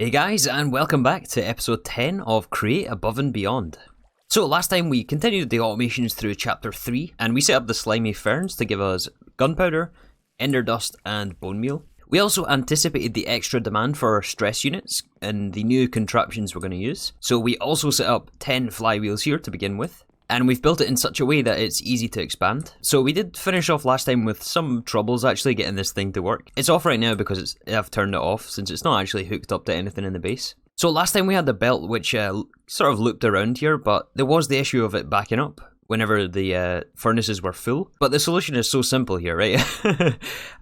Hey guys, and welcome back to episode 10 of Create Above and Beyond. So last time we continued the automations through chapter 3, and we set up the slimy ferns to give us gunpowder, ender dust, and bone meal. We also anticipated the extra demand for our stress units and the new contraptions we're going to use. So we also set up 10 flywheels here to begin with. And we've built it in such a way that it's easy to expand. So we did finish off last time with some troubles actually getting this thing to work. It's off right now because I've turned it off since it's not actually hooked up to anything in the base. So last time we had the belt which sort of looped around here, but there was the issue of it backing up whenever the furnaces were full. But the solution is so simple here, right?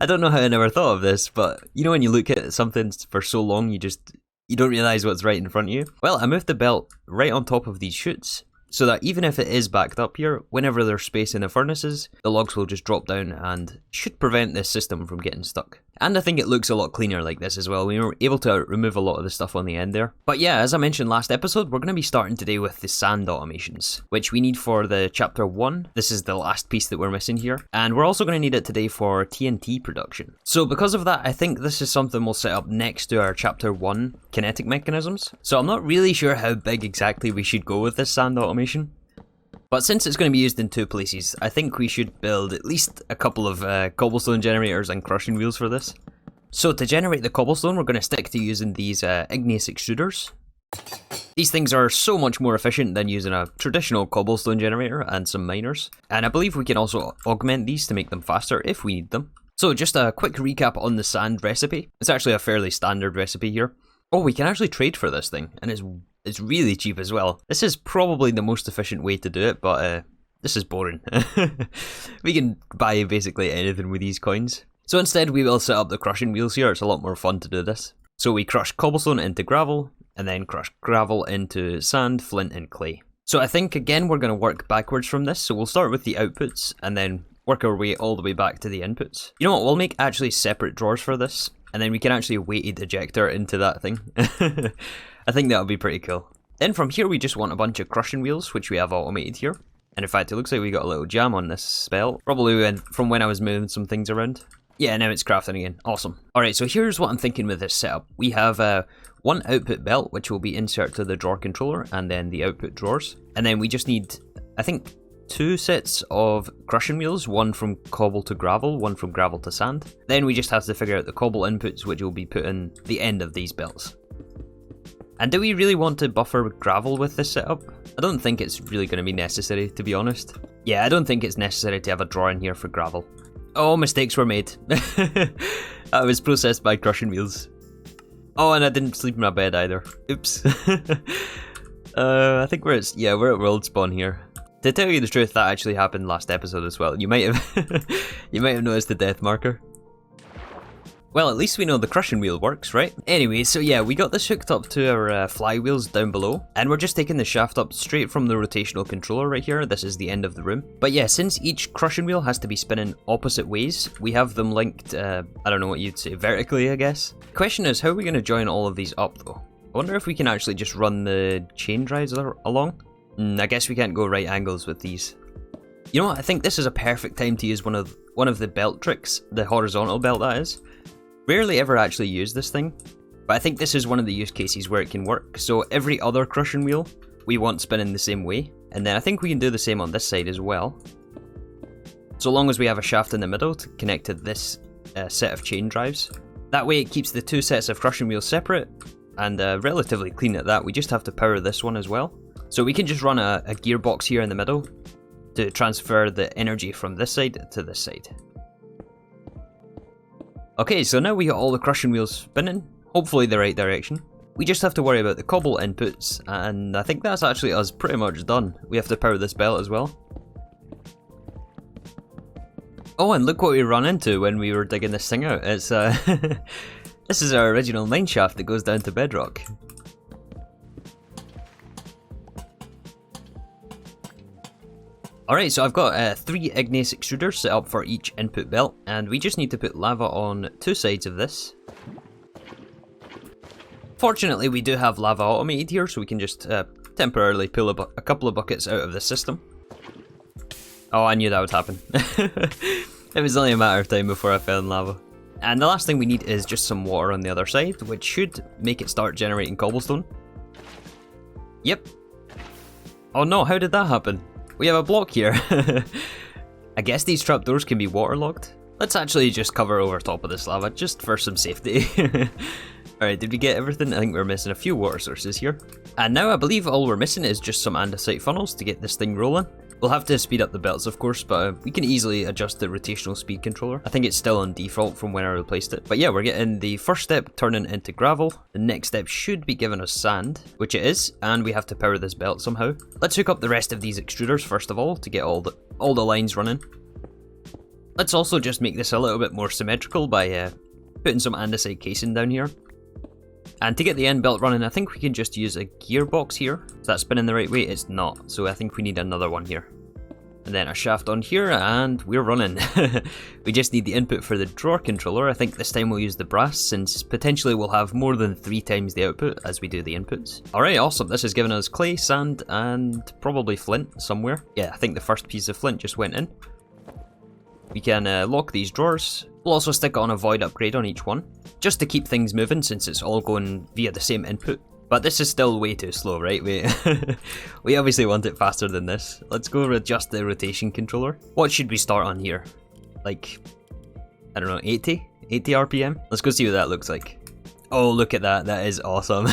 I don't know how I never thought of this, but you know when you look at something for so long, you don't realise what's right in front of you? Well, I moved the belt right on top of these chutes, so that even if it is backed up here, whenever there's space in the furnaces, the logs will just drop down and should prevent this system from getting stuck. And I think it looks a lot cleaner like this as well. We were able to remove a lot of the stuff on the end there. But yeah, as I mentioned last episode, we're going to be starting today with the sand automations, which we need for the chapter 1. This is the last piece that we're missing here. And we're also going to need it today for TNT production. So because of that, I think this is something we'll set up next to our chapter 1 Kinetic Mechanisms. So I'm not really sure how big exactly we should go with this sand automation. But since it's going to be used in 2 places, I think we should build at least a couple of cobblestone generators and crushing wheels for this. So to generate the cobblestone, we're going to stick to using these igneous extruders. These things are so much more efficient than using a traditional cobblestone generator and some miners. And I believe we can also augment these to make them faster if we need them. So just a quick recap on the sand recipe. It's actually a fairly standard recipe here. Oh, we can actually trade for this thing, and it's really cheap as well. This is probably the most efficient way to do it, but this is boring. We can buy basically anything with these coins. So instead we will set up the crushing wheels here. It's a lot more fun to do this. So we crush cobblestone into gravel, and then crush gravel into sand, flint, and clay. So I think again we're going to work backwards from this. So we'll start with the outputs, and then work our way all the way back to the inputs. You know what, we'll make actually separate drawers for this. And then we can actually weighted ejector into that thing. I think that would be pretty cool. Then from here we just want a bunch of crushing wheels, which we have automated here. And in fact it looks like we got a little jam on this spell. Probably from when I was moving some things around. Yeah, now it's crafting again. Awesome. Alright, so here's what I'm thinking with this setup. We have one output belt, which will be insert to the drawer controller, and then the output drawers. And then we just need, I think, 2 sets of crushing wheels, one from cobble to gravel, one from gravel to sand. Then we just have to figure out the cobble inputs, which will be put in the end of these belts. And do we really want to buffer gravel with this setup? I don't think it's really going to be necessary, to be honest. Yeah, I don't think it's necessary to have a drawer in here for gravel. Oh, mistakes were made. That was processed by crushing wheels. Oh, and I didn't sleep in my bed either. Oops. I think we're at world spawn here. To tell you the truth, that actually happened last episode as well. You might have noticed the death marker. Well, at least we know the crushing wheel works, right? Anyway, so yeah, we got this hooked up to our flywheels down below, and we're just taking the shaft up straight from the rotational controller right here. This is the end of the room. But yeah, since each crushing wheel has to be spinning opposite ways, we have them linked, I don't know what you'd say, vertically, I guess. The question is, how are we going to join all of these up though? I wonder if we can actually just run the chain drives along? I guess we can't go right angles with these. You know what, I think this is a perfect time to use one of the belt tricks, the horizontal belt that is. Rarely ever actually use this thing, but I think this is one of the use cases where it can work. So every other crushing wheel, we want spinning the same way, and then I think we can do the same on this side as well. So long as we have a shaft in the middle to connect to this set of chain drives. That way it keeps the 2 sets of crushing wheels separate, and relatively clean at that. We just have to power this one as well. So we can just run a gearbox here in the middle to transfer the energy from this side to this side. Okay, so now we got all the crushing wheels spinning, hopefully the right direction. We just have to worry about the cobble inputs, and I think that's actually us pretty much done. We have to power this belt as well. Oh, and look what we ran into when we were digging this thing out. It's this is our original mine shaft that goes down to bedrock. Alright, so I've got 3 igneous extruders set up for each input belt, and we just need to put lava on 2 sides of this. Fortunately, we do have lava automated here, so we can just temporarily pull a couple of buckets out of the system. Oh, I knew that would happen. It was only a matter of time before I fell in lava. And the last thing we need is just some water on the other side, which should make it start generating cobblestone. Yep. Oh no, how did that happen? We have a block here. I guess these trapdoors can be waterlogged. Let's actually just cover over top of this lava, just for some safety. Alright, did we get everything? I think we're missing a few water sources here. And now I believe all we're missing is just some andesite funnels to get this thing rolling. We'll have to speed up the belts, of course, but we can easily adjust the rotational speed controller. I think it's still on default from when I replaced it. But yeah, we're getting the first step turning into gravel. The next step should be giving us sand, which it is, and we have to power this belt somehow. Let's hook up the rest of these extruders first of all to get all the lines running. Let's also just make this a little bit more symmetrical by putting some andesite casing down here. And to get the end belt running, I think we can just use a gearbox here. Is that spinning the right way? It's not, so I think we need another one here. And then a shaft on here, and we're running. We just need the input for the drawer controller. I think this time we'll use the brass, since potentially we'll have more than 3 times the output as we do the inputs. Alright, awesome. This has given us clay, sand, and probably flint somewhere. Yeah, I think the first piece of flint just went in. We can lock these drawers. We'll also stick on a void upgrade on each one, just to keep things moving since it's all going via the same input. But this is still way too slow, right? We obviously want it faster than this. Let's go adjust the rotation controller. What should we start on here? Like, I don't know, 80 RPM? Let's go see what that looks like. Oh, look at that. That is awesome.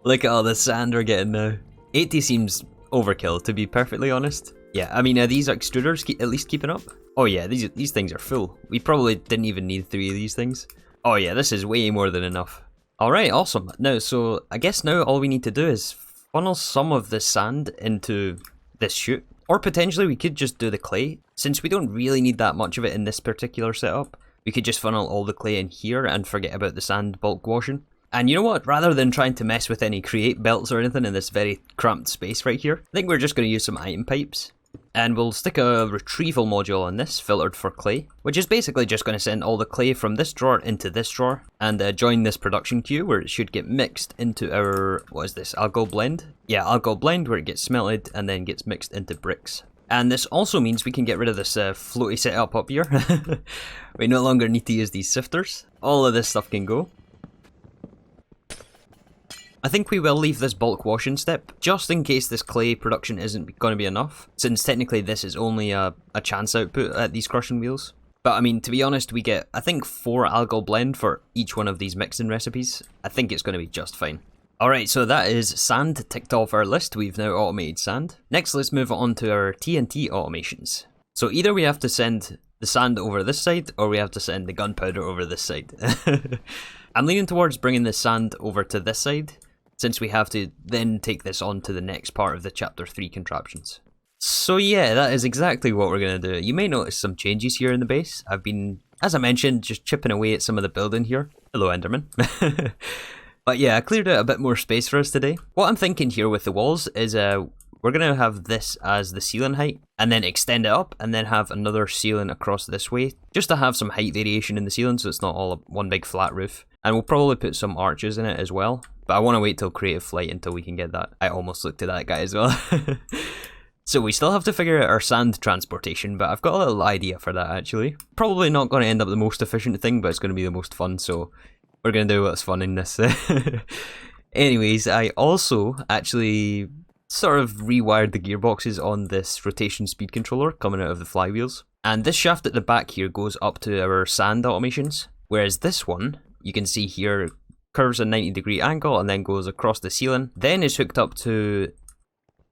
Look at all the sand we're getting now. 80 seems overkill, to be perfectly honest. Yeah, I mean, are these extruders at least keeping up? Oh yeah, these things are full. We probably didn't even need 3 of these things. Oh yeah, this is way more than enough. Alright, awesome. Now, so I guess now all we need to do is funnel some of the sand into this chute. Or potentially we could just do the clay. Since we don't really need that much of it in this particular setup, we could just funnel all the clay in here and forget about the sand bulk washing. And you know what? Rather than trying to mess with any create belts or anything in this very cramped space right here, I think we're just going to use some item pipes. And we'll stick a retrieval module on this, filtered for clay, which is basically just going to send all the clay from this drawer into this drawer, and join this production queue where it should get mixed into our, what is this, Algal blend? Yeah, Algal blend where it gets smelted and then gets mixed into bricks. And this also means we can get rid of this floaty setup up here. We no longer need to use these sifters. All of this stuff can go. I think we will leave this bulk washing step, just in case this clay production isn't going to be enough, since technically this is only a chance output at these crushing wheels. But I mean, to be honest, we get, I think, 4 algal blend for each one of these mixing recipes. I think it's going to be just fine. Alright, so that is sand ticked off our list. We've now automated sand. Next, let's move on to our TNT automations. So either we have to send the sand over this side, or we have to send the gunpowder over this side. I'm leaning towards bringing the sand over to this side, since we have to then take this on to the next part of the chapter 3 contraptions. So yeah, that is exactly what we're going to do. You may notice some changes here in the base. I've been, as I mentioned, just chipping away at some of the building here. Hello, Enderman. But yeah, I cleared out a bit more space for us today. What I'm thinking here with the walls is we're going to have this as the ceiling height, and then extend it up, and then have another ceiling across this way, just to have some height variation in the ceiling so it's not all one big flat roof. And we'll probably put some arches in it as well. But I want to wait till Creative Flight until we can get that. I almost looked at that guy as well. So we still have to figure out our sand transportation, but I've got a little idea for that actually. Probably not going to end up the most efficient thing, but it's going to be the most fun, so we're going to do what's fun in this. Anyways, I also actually sort of rewired the gearboxes on this rotation speed controller coming out of the flywheels. And this shaft at the back here goes up to our sand automations, whereas this one, you can see here, curves a 90-degree angle and then goes across the ceiling, then is hooked up to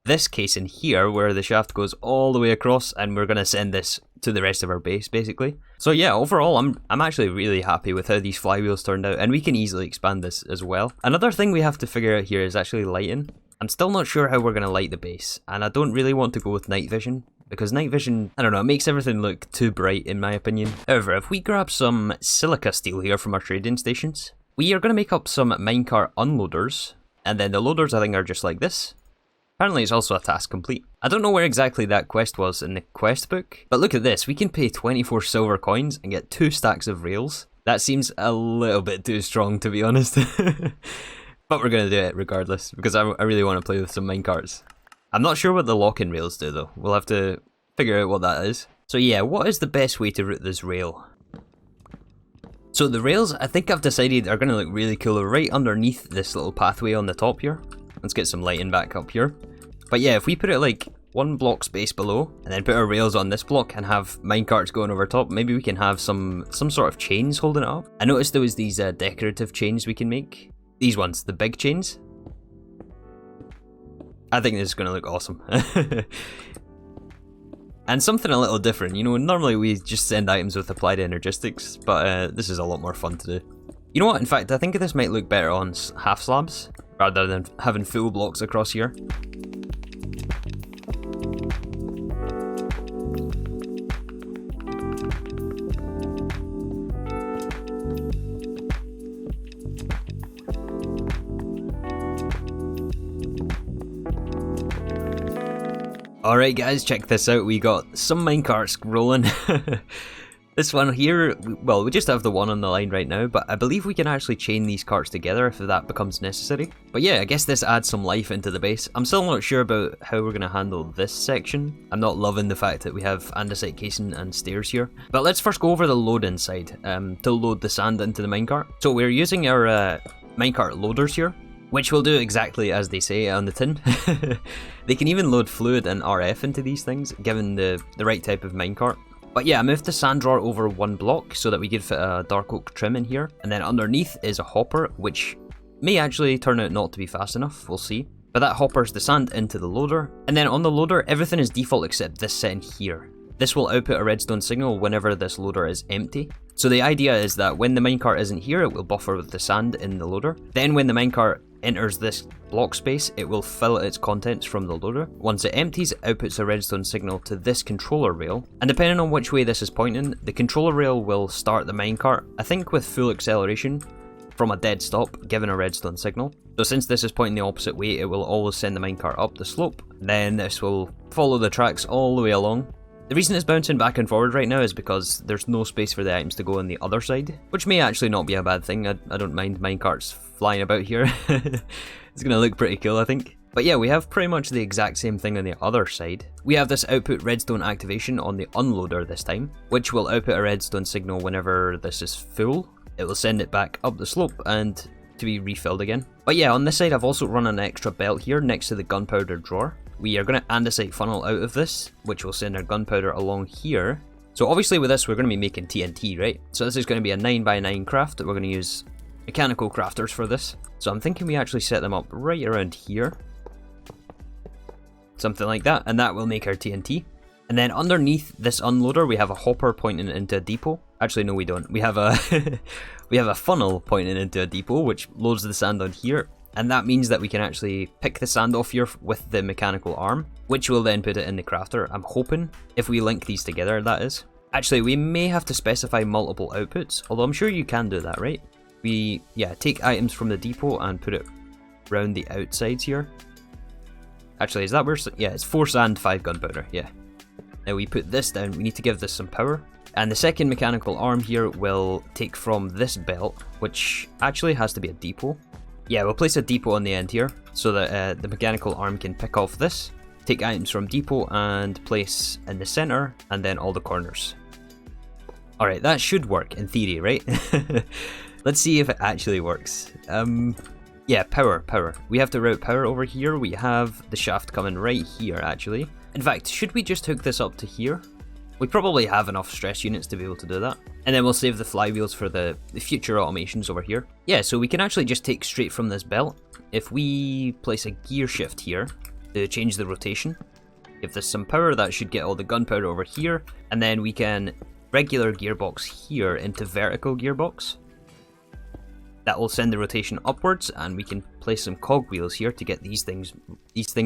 this case in here where the shaft goes all the way across, and we're going to send this to the rest of our base basically. So yeah, overall I'm actually really happy with how these flywheels turned out, and we can easily expand this as well. Another thing we have to figure out here is actually lighting. I'm still not sure how we're going to light the base, and I don't really want to go with night vision, because night vision, I don't know, it makes everything look too bright in my opinion. However, if we grab some silica steel here from our trading stations, we are going to make up some minecart unloaders, and then the loaders I think are just like this. Apparently it's also a task complete. I don't know where exactly that quest was in the quest book, but look at this, we can pay 24 silver coins and get 2 stacks of rails. That seems a little bit too strong, to be honest. But we're going to do it regardless, because I really want to play with some minecarts. I'm not sure what the lock-in rails do though. We'll have to figure out what that is. So yeah, what is the best way to route this rail? So the rails, I think I've decided are going to look really cool right underneath this little pathway on the top here. Let's get some lighting back up here. But yeah, if we put it like one block space below, and then put our rails on this block and have minecarts going over top, maybe we can have some sort of chains holding it up. I noticed there was these decorative chains we can make. These ones, the big chains. I think this is going to look awesome. And something a little different, you know, normally we just send items with applied energistics, but this is a lot more fun to do. You know what, in fact, I think this might look better on half slabs, rather than having full blocks across here. Alright guys, check this out, we got some minecarts rolling. This one here, well, we just have the one on the line right now, but I believe we can actually chain these carts together if that becomes necessary. But yeah, I guess this adds some life into the base. I'm still not sure about how we're going to handle this section. I'm not loving the fact that we have andesite casing and stairs here. But let's first go over the load side to load the sand into the minecart. So we're using our minecart loaders here, which will do exactly as they say on the tin. They can even load fluid and RF into these things, given the right type of minecart. But yeah, I moved the sand drawer over one block so that we could fit a dark oak trim in here. And then underneath is a hopper, which may actually turn out not to be fast enough, we'll see. But that hoppers the sand into the loader. And then on the loader, everything is default except this setting here. This will output a redstone signal whenever this loader is empty. So the idea is that when the minecart isn't here, it will buffer with the sand in the loader. Then when the minecart enters this block space, it will fill its contents from the loader. Once it empties, it outputs a redstone signal to this controller rail. And depending on which way this is pointing, the controller rail will start the minecart, I think with full acceleration, from a dead stop, giving a redstone signal. So since this is pointing the opposite way, it will always send the minecart up the slope. Then this will follow the tracks all the way along. The reason it's bouncing back and forward right now is because there's no space for the items to go on the other side, which may actually not be a bad thing. I don't mind minecarts flying about here. It's going to look pretty cool, I think. But yeah, we have pretty much the exact same thing on the other side. We have this output redstone activation on the unloader this time, which will output a redstone signal whenever this is full. It will send it back up the slope and to be refilled again. But yeah, on this side I've also run an extra belt here next to the gunpowder drawer. We are going to andesite funnel out of this, which will send our gunpowder along here. So obviously with this we're going to be making TNT, right? So this is going to be a 9x9 craft. We're going to use mechanical crafters for this. So I'm thinking we actually set them up right around here. Something like that, and that will make our TNT. And then underneath this unloader we have a hopper pointing into a depot. Actually no, we don't. We have a we have a funnel pointing into a depot which loads the sand on here. And that means that we can actually pick the sand off here with the mechanical arm, which will then put it in the crafter. I'm hoping, if we link these together, that is. Actually, we may have to specify multiple outputs, although I'm sure you can do that, right? We, yeah, take items from the depot and put it around the outsides here. Actually, is that where, yeah, it's 4 sand, 5 gunpowder, yeah. Now we put this down, we need to give this some power. And the second mechanical arm here will take from this belt, which actually has to be a depot. Yeah, we'll place a depot on the end here, so that the mechanical arm can pick off this, take items from depot and place in the center, and then all the corners. Alright, that should work in theory, right? Let's see if it actually works. Yeah, power. We have to route power over here. We have the shaft coming right here, actually. In fact, should we just hook this up to here? We probably have enough stress units to be able to do that. And then we'll save the flywheels for the future automations over here. Yeah, so we can actually just take straight from this belt. If we place a gear shift here to change the rotation, give this some power, that should get all the gunpowder over here. And then we can regular gearbox here into vertical gearbox. That will send the rotation upwards, and we can place some cogwheels here to get these things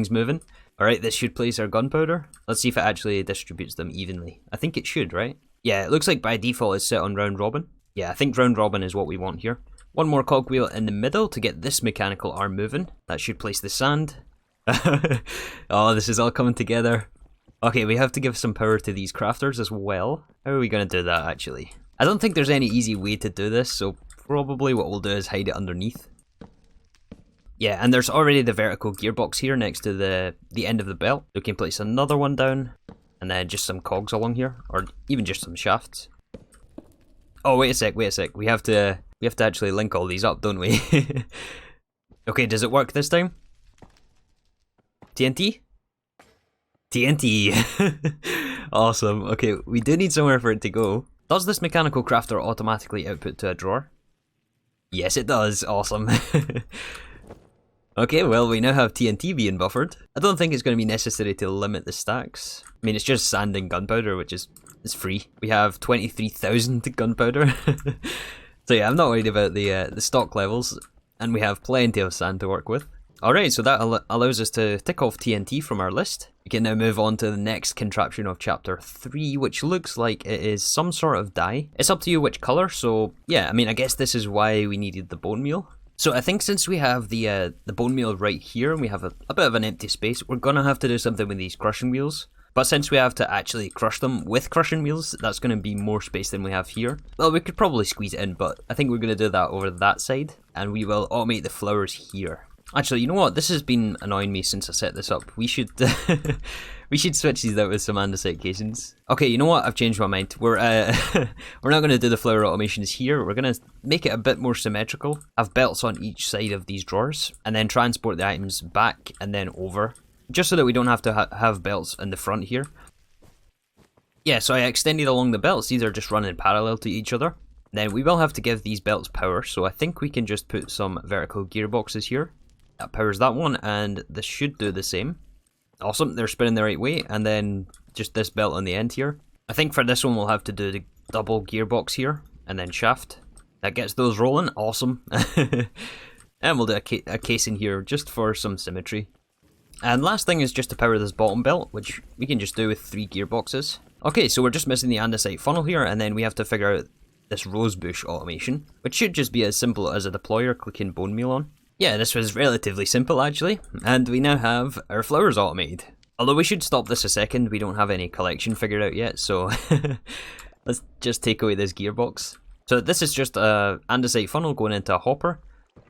moving. Alright, this should place our gunpowder. Let's see if it actually distributes them evenly. I think it should, right? Yeah, it looks like by default it's set on round robin. Yeah, I think round robin is what we want here. One more cogwheel in the middle to get this mechanical arm moving. That should place the sand. Oh, this is all coming together. Okay, we have to give some power to these crafters as well. How are we going to do that, actually? I don't think there's any easy way to do this, so probably what we'll do is hide it underneath. Yeah, and there's already the vertical gearbox here next to the end of the belt. So we can place another one down, and then just some cogs along here, or even just some shafts. Oh, wait a sec, wait a sec. We have to actually link all these up, don't we? Okay, does it work this time? TNT? TNT! Awesome. Okay, we do need somewhere for it to go. Does this mechanical crafter automatically output to a drawer? Yes, it does. Awesome. Okay, well, we now have TNT being buffered. I don't think it's going to be necessary to limit the stacks. I mean, it's just sand and gunpowder, which is free. We have 23,000 gunpowder. So yeah, I'm not worried about the stock levels, and we have plenty of sand to work with. Alright, so that allows us to tick off TNT from our list. We can now move on to the next contraption of chapter 3, which looks like it is some sort of dye. It's up to you which colour, so yeah, I mean, I guess this is why we needed the bone meal. So I think since we have the bone meal right here, and we have a bit of an empty space, we're gonna have to do something with these crushing wheels. But since we have to actually crush them with crushing wheels, that's going to be more space than we have here. Well, we could probably squeeze it in, but I think we're going to do that over that side. And we will automate the flowers here. Actually, you know what? This has been annoying me since I set this up. We should we should switch these out with some andesite casings. Okay, you know what? I've changed my mind. We're we're not going to do the flower automations here. We're going to make it a bit more symmetrical. Have belts on each side of these drawers, and then transport the items back and then over. Just so that we don't have to have belts in the front here. Yeah, so I extended along the belts. These are just running parallel to each other. Then we will have to give these belts power, so I think we can just put some vertical gearboxes here. That powers that one, and this should do the same. Awesome, they're spinning the right way, and then just this belt on the end here. I think for this one we'll have to do the double gearbox here, and then shaft. That gets those rolling, awesome. And we'll do a casing here, just for some symmetry. And last thing is just to power this bottom belt, which we can just do with 3 gearboxes. Okay, so we're just missing the andesite funnel here, and then we have to figure out this rosebush automation, which should just be as simple as a deployer clicking bone meal on. Yeah, this was relatively simple actually, and we now have our flowers automated. Although we should stop this a second, we don't have any collection figured out yet, so let's just take away this gearbox. So this is just a andesite funnel going into a hopper,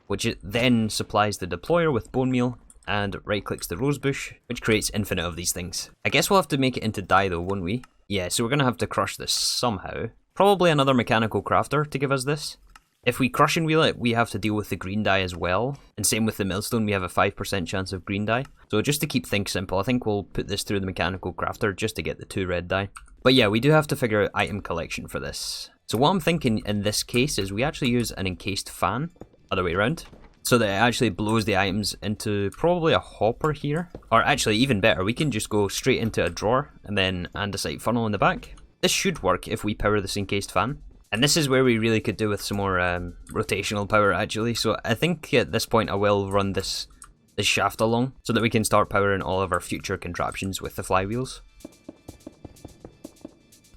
which then supplies the deployer with bone meal, and right clicks the rosebush, which creates infinite of these things. I guess we'll have to make it into dye though, won't we? Yeah, so we're going to have to crush this somehow. Probably another mechanical crafter to give us this. If we crush and wheel it, we have to deal with the green dye as well. And same with the millstone, we have a 5% chance of green dye. So just to keep things simple, I think we'll put this through the mechanical crafter just to get the 2 red dye. But yeah, we do have to figure out item collection for this. So what I'm thinking in this case is we actually use an encased fan, other way around. So that it actually blows the items into probably a hopper here. Or actually, even better, we can just go straight into a drawer and then andesite funnel in the back. This should work if we power this encased fan. And this is where we really could do with some more rotational power actually. So I think at this point I will run this shaft along so that we can start powering all of our future contraptions with the flywheels.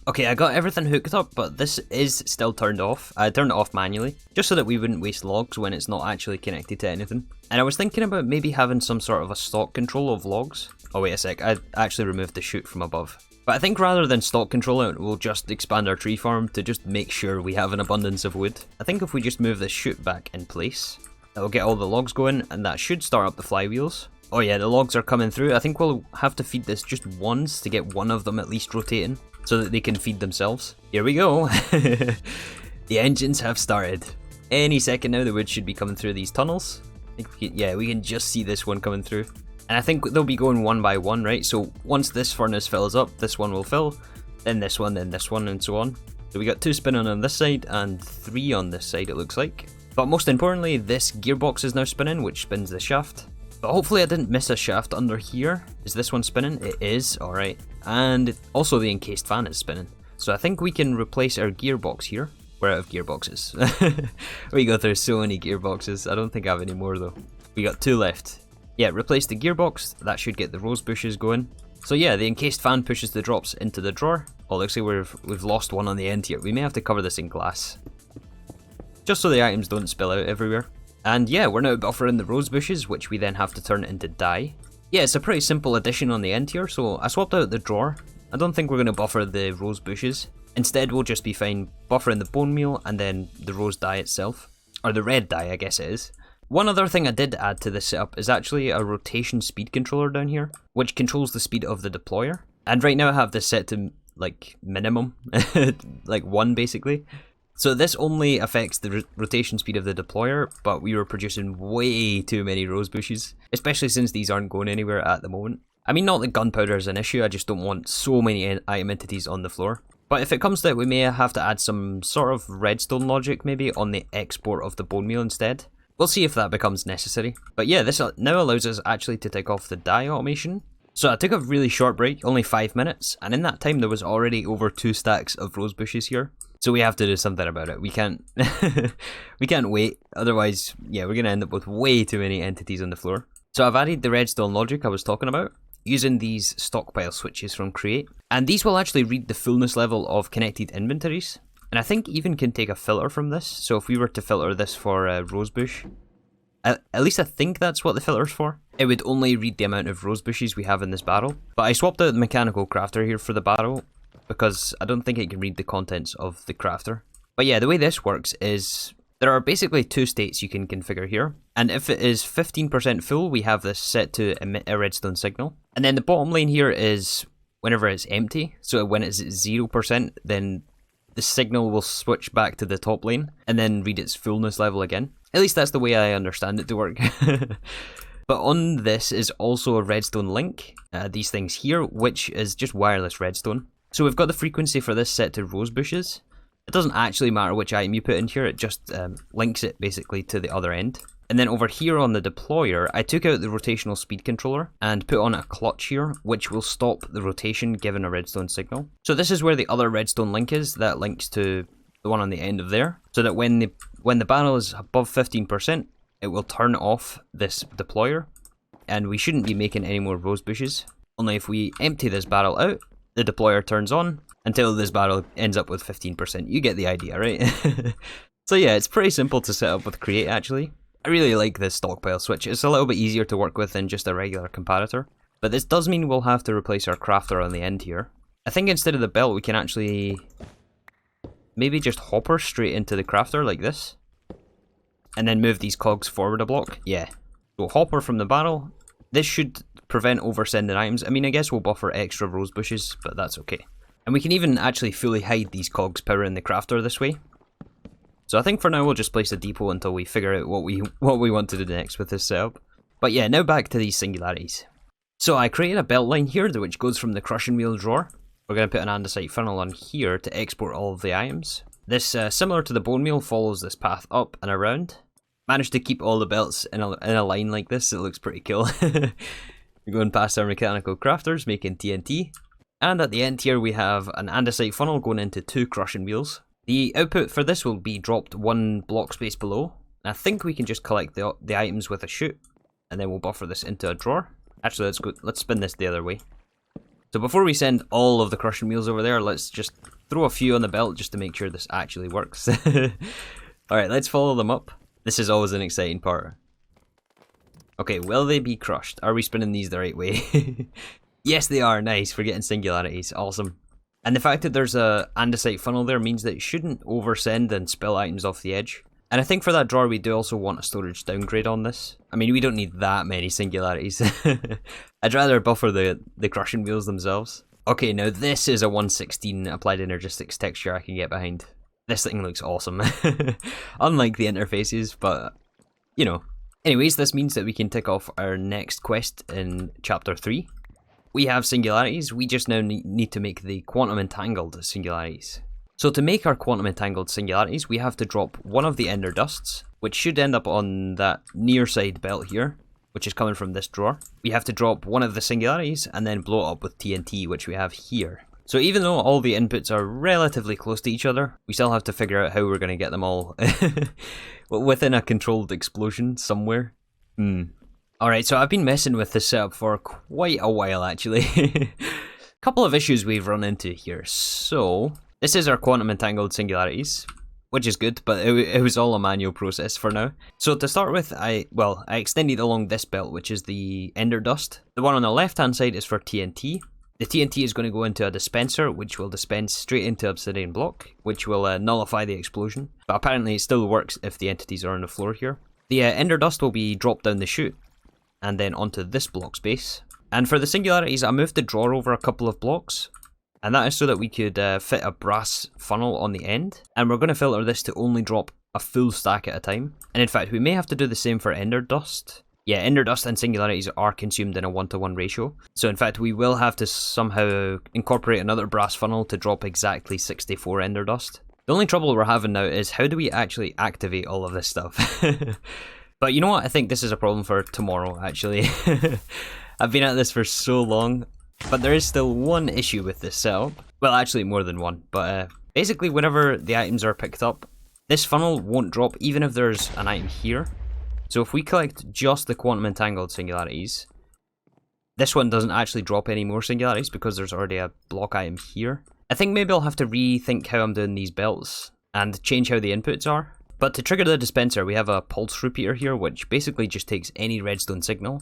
Okay, I got everything hooked up, but this is still turned off. I turned it off manually, just so that we wouldn't waste logs when it's not actually connected to anything. And I was thinking about maybe having some sort of a stock control of logs. Oh wait a sec, I actually removed the chute from above. But I think rather than stock control it, we'll just expand our tree farm to just make sure we have an abundance of wood. I think if we just move this chute back in place, that'll get all the logs going, and that should start up the flywheels. Oh yeah, the logs are coming through. I think we'll have to feed this just once to get one of them at least rotating, so that they can feed themselves. Here we go. The engines have started. Any second now the wood should be coming through these tunnels. I think we can just see this one coming through. And I think they'll be going one by one, right? So once this furnace fills up, this one will fill, then this one, and so on. So we got 2 spinning on this side and 3 on this side, it looks like. But most importantly, this gearbox is now spinning, which spins the shaft. But hopefully I didn't miss a shaft under here. Is this one spinning? It is, alright. And also the encased fan is spinning. So I think we can replace our gearbox here. We're out of gearboxes. We go through so many gearboxes. I don't think I have any more though. We got 2 left. Yeah, replace the gearbox. That should get the rose bushes going. So yeah, the encased fan pushes the drops into the drawer. Oh, looks like we've lost one on the end here. We may have to cover this in glass, just so the items don't spill out everywhere. And yeah, we're now buffering the rose bushes, which we then have to turn into dye. Yeah, it's a pretty simple addition on the end here, so I swapped out the drawer. I don't think we're going to buffer the rose bushes. Instead, we'll just be fine buffering the bone meal and then the rose dye itself. Or the red dye, I guess it is. One other thing I did add to this setup is actually a rotation speed controller down here, which controls the speed of the deployer. And right now I have this set to like minimum, like 1 basically. So this only affects the rotation speed of the deployer, but we were producing way too many rose bushes, especially since these aren't going anywhere at the moment. I mean, not that gunpowder is an issue, I just don't want so many item entities on the floor. But if it comes to it, we may have to add some sort of redstone logic maybe on the export of the bone meal instead. We'll see if that becomes necessary. But yeah, this now allows us actually to take off the dye automation. So I took a really short break, only 5 minutes, and in that time there was already over 2 stacks of rose bushes here. So we have to do something about it. We can't we can't wait, otherwise, yeah, we're gonna end up with way too many entities on the floor. So I've added the redstone logic I was talking about, using these stockpile switches from Create. And these will actually read the fullness level of connected inventories. And I think even can take a filter from this. So if we were to filter this for rosebush, at least I think that's what the filter's for. It would only read the amount of rose bushes we have in this barrel. But I swapped out the mechanical crafter here for the barrel, because I don't think it can read the contents of the crafter. But yeah, the way this works is there are basically 2 states you can configure here. And if it is 15% full, we have this set to emit a redstone signal. And then the bottom lane here is whenever it's empty. So when it's 0%, then the signal will switch back to the top lane and then read its fullness level again. At least that's the way I understand it to work. But on this is also a redstone link, these things here, which is just wireless redstone. So we've got the frequency for this set to rose bushes. It doesn't actually matter which item you put in here, it just links it basically to the other end. And then over here on the deployer, I took out the rotational speed controller and put on a clutch here, which will stop the rotation given a redstone signal. So this is where the other redstone link is, that links to the one on the end of there, so that when the barrel is above 15%, it will turn off this deployer, and we shouldn't be making any more rose bushes. Only if we empty this barrel out, the deployer turns on until this barrel ends up with 15%. You get the idea, right? So yeah, it's pretty simple to set up with Create actually. I really like this stockpile switch. It's a little bit easier to work with than just a regular comparator. But this does mean we'll have to replace our crafter on the end here. I think instead of the belt we can actually maybe just hopper straight into the crafter like this. And then move these cogs forward a block. Yeah. So hopper from the barrel. This should prevent oversending items. I mean, I guess we'll buffer extra rose bushes, but that's okay. And we can even actually fully hide these cogs powering the crafter this way. So I think for now we'll just place a depot until we figure out what we want to do next with this setup. But yeah, now back to these singularities. So I created a belt line here which goes from the crushing wheel drawer. We're going to put an andesite funnel on here to export all of the items. This, similar to the bone meal, follows this path up and around. Managed to keep all the belts in a line like this, it looks pretty cool. We're going past our mechanical crafters, making TNT. And at the end here we have an andesite funnel going into 2 crushing wheels. The output for this will be dropped 1 block space below. I think we can just collect the items with a chute, and then we'll buffer this into a drawer. Actually, let's spin this the other way. So before we send all of the crushing wheels over there, let's just throw a few on the belt just to make sure this actually works. Alright, let's follow them up. This is always an exciting part. Okay, will they be crushed? Are we spinning these the right way? Yes, they are. Nice. We're getting singularities. Awesome. And the fact that there's a andesite funnel there means that it shouldn't oversend and spill items off the edge. And I think for that drawer we do also want a storage downgrade on this. I mean, we don't need that many singularities. I'd rather buffer the crushing wheels themselves. Okay, now this is a 116 applied energistics texture I can get behind. This thing looks awesome. Unlike the interfaces, but you know. Anyways, this means that we can tick off our next quest in chapter 3. We have singularities, we just now need to make the quantum entangled singularities. So to make our quantum entangled singularities, we have to drop one of the ender dusts, which should end up on that near side belt here, which is coming from this drawer. We have to drop one of the singularities and then blow it up with TNT, which we have here. So even though all the inputs are relatively close to each other, we still have to figure out how we're going to get them all within a controlled explosion somewhere. Alright, so I've been messing with this setup for quite a while actually. Couple of issues we've run into here. So, this is our quantum entangled singularities, which is good, but it was all a manual process for now. So to start with, I extended along this belt, which is the ender dust. The one on the left hand side is for TNT. The TNT is going to go into a dispenser, which will dispense straight into obsidian block, which will nullify the explosion. But apparently it still works if the entities are on the floor here. The ender dust will be dropped down the chute, and then onto this block space. And for the singularities, I moved the drawer over a couple of blocks, And that is so that we could fit a brass funnel on the end. And we're going to filter this to only drop a full stack at a time. And in fact, we may have to do the same for ender dust. Yeah, ender dust and singularities are consumed in a 1-to-1 ratio. So in fact, we will have to somehow incorporate another brass funnel to drop exactly 64 ender dust. The only trouble we're having now is how do we actually activate all of this stuff? But you know what? I think this is a problem for tomorrow, actually. I've been at this for so long, but there is still one issue with this setup. Well, actually more than one, but basically whenever the items are picked up, this funnel won't drop even if there's an item here. So if we collect just the quantum entangled singularities, this one doesn't actually drop any more singularities because there's already a block item here. I think maybe I'll have to rethink how I'm doing these belts and change how the inputs are. But to trigger the dispenser, we have a pulse repeater here, which basically just takes any redstone signal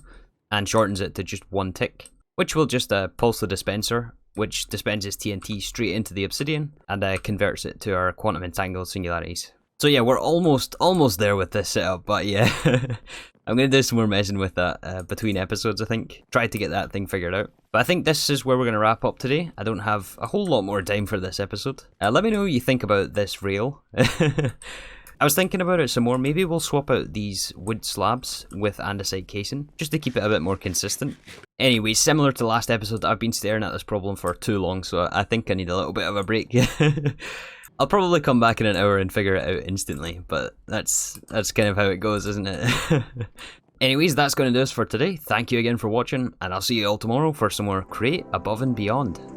and shortens it to just 1 tick, which will just pulse the dispenser, which dispenses TNT straight into the obsidian and converts it to our quantum entangled singularities. So yeah, we're almost there with this setup, but yeah, I'm going to do some more messing with that between episodes, I think. Try to get that thing figured out. But I think this is where we're going to wrap up today. I don't have a whole lot more time for this episode. Let me know what you think about this rail. I was thinking about it some more. Maybe we'll swap out these wood slabs with andesite casing, just to keep it a bit more consistent. Anyway, similar to last episode, I've been staring at this problem for too long, so I think I need a little bit of a break. I'll probably come back in an hour and figure it out instantly, but that's kind of how it goes, isn't it? Anyways, that's going to do us for today. Thank you again for watching, and I'll see you all tomorrow for some more Create Above and Beyond.